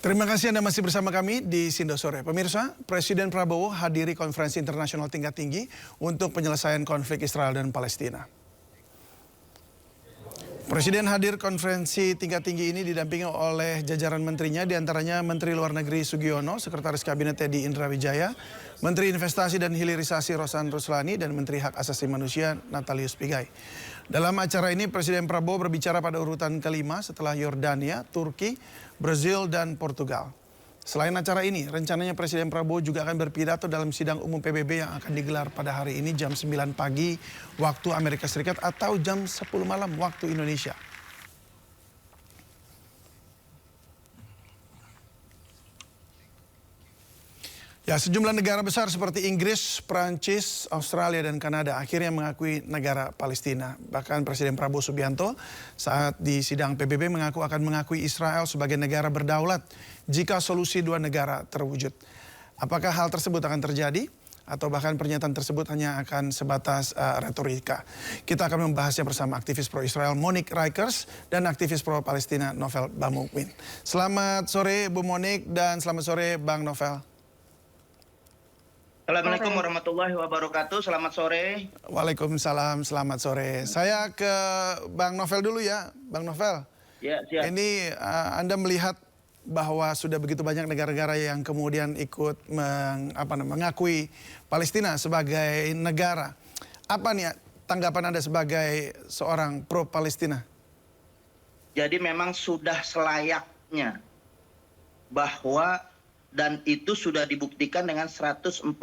Terima kasih Anda masih bersama kami di Sindo Sore. Pemirsa, Presiden Prabowo hadiri konferensi internasional tingkat tinggi untuk penyelesaian konflik Israel dan Palestina. Presiden hadir konferensi tingkat tinggi ini didampingi oleh jajaran menterinya, diantaranya Menteri Luar Negeri Sugiono, Sekretaris Kabinet Teddy Indra Wijaya, Menteri Investasi dan Hilirisasi Rosan Ruslani, dan Menteri Hak Asasi Manusia Natalius Pigai. Dalam acara ini Presiden Prabowo berbicara pada urutan kelima setelah Yordania, Turki, Brazil, dan Portugal. Selain acara ini, rencananya Presiden Prabowo juga akan berpidato dalam sidang umum PBB yang akan digelar pada hari ini jam 9 pagi waktu Amerika Serikat atau jam 10 malam waktu Indonesia. Ya, sejumlah negara besar seperti Inggris, Prancis, Australia, dan Kanada akhirnya mengakui negara Palestina. Bahkan Presiden Prabowo Subianto saat di sidang PBB mengaku akan mengakui Israel sebagai negara berdaulat jika solusi dua negara terwujud. Apakah hal tersebut akan terjadi? Atau bahkan pernyataan tersebut hanya akan sebatas retorika. Kita akan membahasnya bersama aktivis pro-Israel Monique Rikers dan aktivis pro-Palestina Novel Bamukmin. Selamat sore Bu Monique dan selamat sore Bang Novel. Assalamualaikum warahmatullahi wabarakatuh. Selamat sore. Waalaikumsalam, selamat sore. Saya ke Bang Novel dulu ya, Bang Novel. Ya, siap. Ini Anda melihat bahwa sudah begitu banyak negara-negara yang kemudian ikut mengakui Palestina sebagai negara. Apa nih tanggapan Anda sebagai seorang pro-Palestina? Jadi memang sudah selayaknya bahwa dan itu sudah dibuktikan dengan 142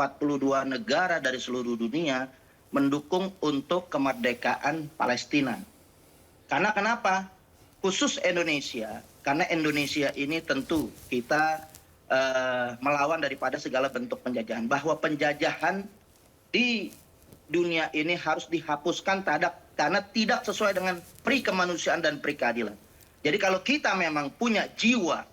negara dari seluruh dunia mendukung untuk kemerdekaan Palestina. Karena kenapa? Khusus Indonesia, karena Indonesia ini tentu kita melawan daripada segala bentuk penjajahan. Bahwa penjajahan di dunia ini harus dihapuskan karena tidak sesuai dengan pri kemanusiaan dan pri keadilan. Jadi kalau kita memang punya jiwa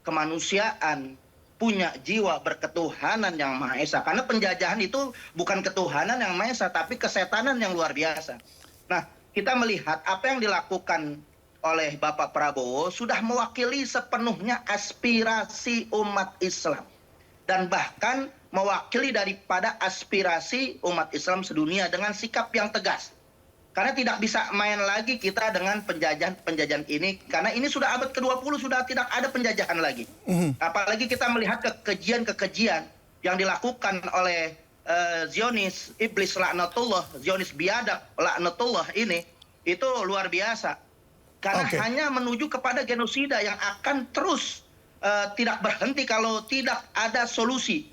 kemanusiaan, punya jiwa berketuhanan yang Maha Esa. Karena penjajahan itu bukan ketuhanan yang Maha Esa, tapi kesetanan yang luar biasa. Nah, kita melihat apa yang dilakukan oleh Bapak Prabowo sudah mewakili sepenuhnya aspirasi umat Islam. Dan bahkan mewakili daripada aspirasi umat Islam sedunia dengan sikap yang tegas. Karena tidak bisa main lagi kita dengan penjajahan ini. Karena ini sudah abad ke-20, sudah tidak ada penjajahan lagi. Apalagi kita melihat kekejian-kekejian yang dilakukan oleh Zionis, iblis laknatullah, Zionis biadab laknatullah ini, itu luar biasa. Karena hanya menuju kepada genosida yang akan terus tidak berhenti kalau tidak ada solusi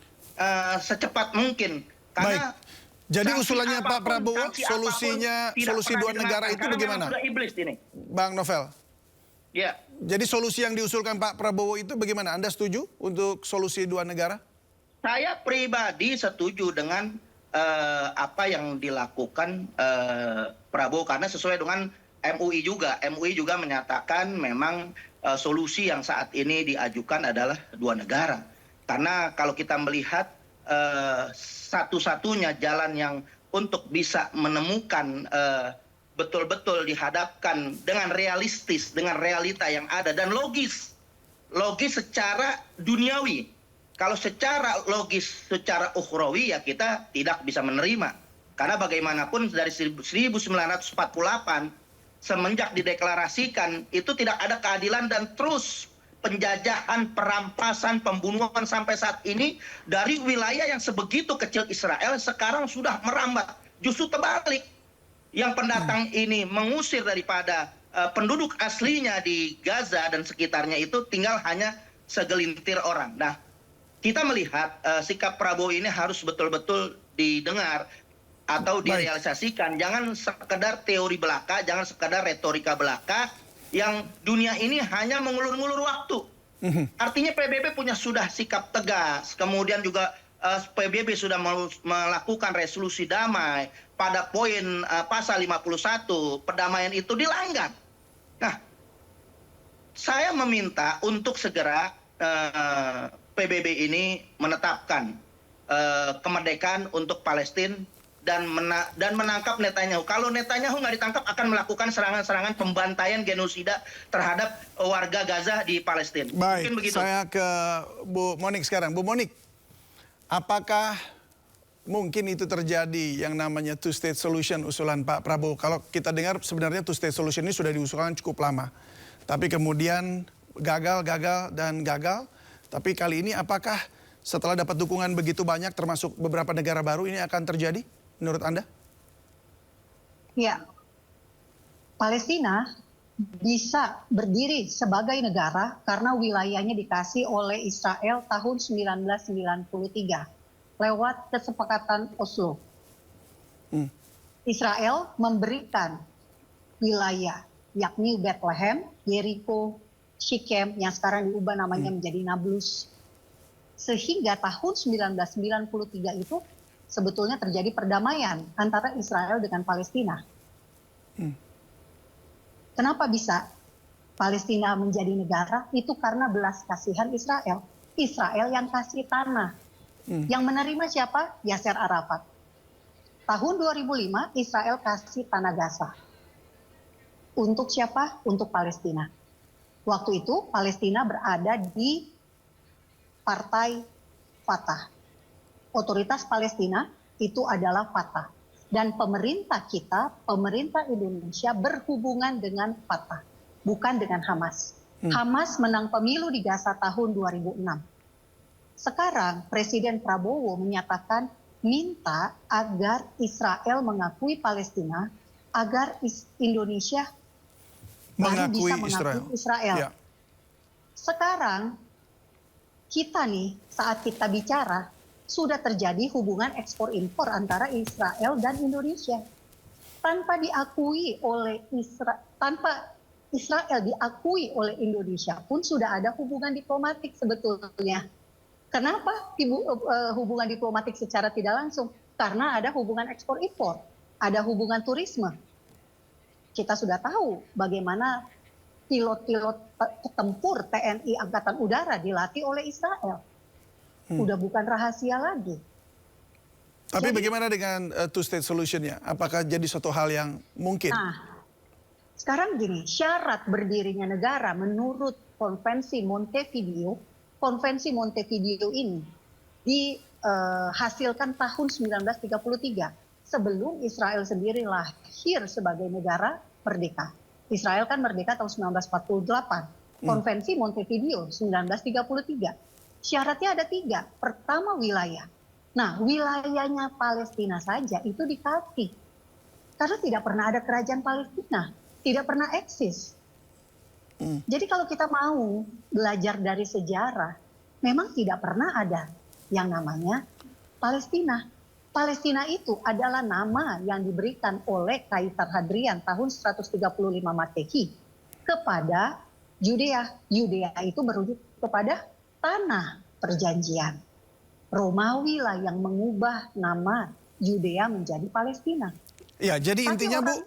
secepat mungkin. Karena jadi usulannya Pak Prabowo, solusi dua negara itu bagaimana? Sudah iblis ini. Bang Novel. Ya. Jadi solusi yang diusulkan Pak Prabowo itu bagaimana? Anda setuju untuk solusi dua negara? Saya pribadi setuju dengan apa yang dilakukan Prabowo karena sesuai dengan MUI juga. MUI juga menyatakan memang solusi yang saat ini diajukan adalah dua negara. Karena kalau kita melihat satu-satunya jalan yang untuk bisa menemukan betul-betul dihadapkan dengan realistis, dengan realita yang ada dan logis secara duniawi. Kalau secara logis, secara ukhrawi ya kita tidak bisa menerima. Karena bagaimanapun dari 1948 semenjak dideklarasikan itu tidak ada keadilan dan terus penjajahan, perampasan, pembunuhan sampai saat ini dari wilayah yang sebegitu kecil Israel sekarang sudah merambat. Justru terbalik. Yang pendatang ini mengusir daripada penduduk aslinya di Gaza dan sekitarnya itu tinggal hanya segelintir orang. Nah, kita melihat sikap Prabowo ini harus betul-betul didengar atau direalisasikan. Jangan sekedar teori belaka, jangan sekedar retorika belaka yang dunia ini hanya mengulur-ngulur waktu. Artinya PBB sudah sikap tegas, kemudian juga PBB sudah melakukan resolusi damai pada poin pasal 51, perdamaian itu dilanggar. Nah, saya meminta untuk segera PBB ini menetapkan kemerdekaan untuk Palestina dan menangkap Netanyahu. Kalau Netanyahu nggak ditangkap akan melakukan serangan-serangan pembantaian genosida terhadap warga Gaza di Palestina. Baik, Mungkin begitu. saya ke Bu Monik sekarang. Bu Monik, apakah mungkin itu terjadi yang namanya two state solution usulan Pak Prabowo? Kalau kita dengar sebenarnya two state solution ini sudah diusulkan cukup lama. Tapi kemudian gagal. Tapi kali ini apakah setelah dapat dukungan begitu banyak termasuk beberapa negara baru ini akan terjadi menurut Anda? Ya, Palestina bisa berdiri sebagai negara karena wilayahnya dikasih oleh Israel tahun 1993 lewat kesepakatan Oslo. Israel memberikan wilayah yakni Bethlehem, Jericho, Shechem yang sekarang diubah namanya menjadi Nablus. Sehingga tahun 1993 itu sebetulnya terjadi perdamaian antara Israel dengan Palestina. Kenapa bisa Palestina menjadi negara? Itu karena belas kasihan Israel. Israel yang kasih tanah. Yang menerima siapa? Yasser Arafat. Tahun 2005 Israel kasih tanah Gaza. Untuk siapa? Untuk Palestina. Waktu itu Palestina berada di Partai Fatah. Otoritas Palestina itu adalah Fatah. Dan pemerintah kita, pemerintah Indonesia berhubungan dengan Fatah, bukan dengan Hamas. Hamas menang pemilu di Gaza tahun 2006. Sekarang Presiden Prabowo menyatakan minta agar Israel mengakui Palestina, agar Indonesia baru bisa mengakui Israel. Ya. Sekarang kita nih saat kita bicara sudah terjadi hubungan ekspor impor antara Israel dan Indonesia tanpa diakui oleh tanpa Israel diakui oleh Indonesia pun sudah ada hubungan diplomatik sebetulnya. Kenapa hubungan diplomatik secara tidak langsung? Karena ada hubungan ekspor impor, ada hubungan turisme. Kita sudah tahu bagaimana pilot-pilot tempur TNI Angkatan Udara dilatih oleh Israel. Udah bukan rahasia lagi. Tapi bagaimana dengan two state solution-nya? Apakah jadi suatu hal yang mungkin? Nah, sekarang gini, syarat berdirinya negara menurut Konvensi Montevideo ini dihasilkan tahun 1933 sebelum Israel sendiri lahir sebagai negara merdeka. Israel kan merdeka tahun 1948. Konvensi Montevideo 1933. Syaratnya ada 3. Pertama wilayah. Nah, wilayahnya Palestina saja itu dikasih. Karena tidak pernah ada kerajaan Palestina. Tidak pernah eksis. Jadi kalau kita mau belajar dari sejarah, memang tidak pernah ada yang namanya Palestina. Palestina itu adalah nama yang diberikan oleh Kaisar Hadrian tahun 135 Masehi kepada Yudea. Yudea itu merujuk kepada tanah perjanjian. Romawi lah yang mengubah nama Yudea menjadi Palestina. Ya, jadi Tapi intinya Bu,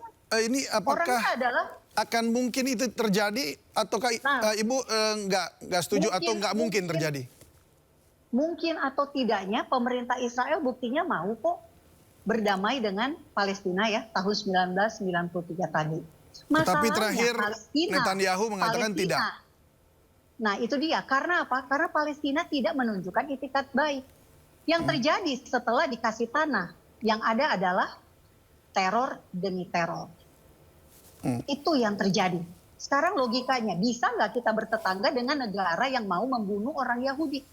ini apakah adalah akan mungkin itu terjadi ataukah Ibu nggak setuju atau nggak mungkin terjadi? Mungkin atau tidaknya pemerintah Israel buktinya mau kok berdamai dengan Palestina ya tahun 1993 tadi. Tapi terakhir Netanyahu mengatakan tidak. Nah itu dia, karena apa? Karena Palestina tidak menunjukkan itikat baik. Yang terjadi setelah dikasih tanah, yang ada adalah teror demi teror. Itu yang terjadi. Sekarang logikanya, bisa nggak kita bertetangga dengan negara yang mau membunuh orang Yahudi?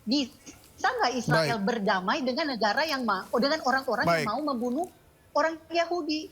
Bisa nggak Israel berdamai dengan negara yang dengan orang-orang yang mau membunuh orang Yahudi?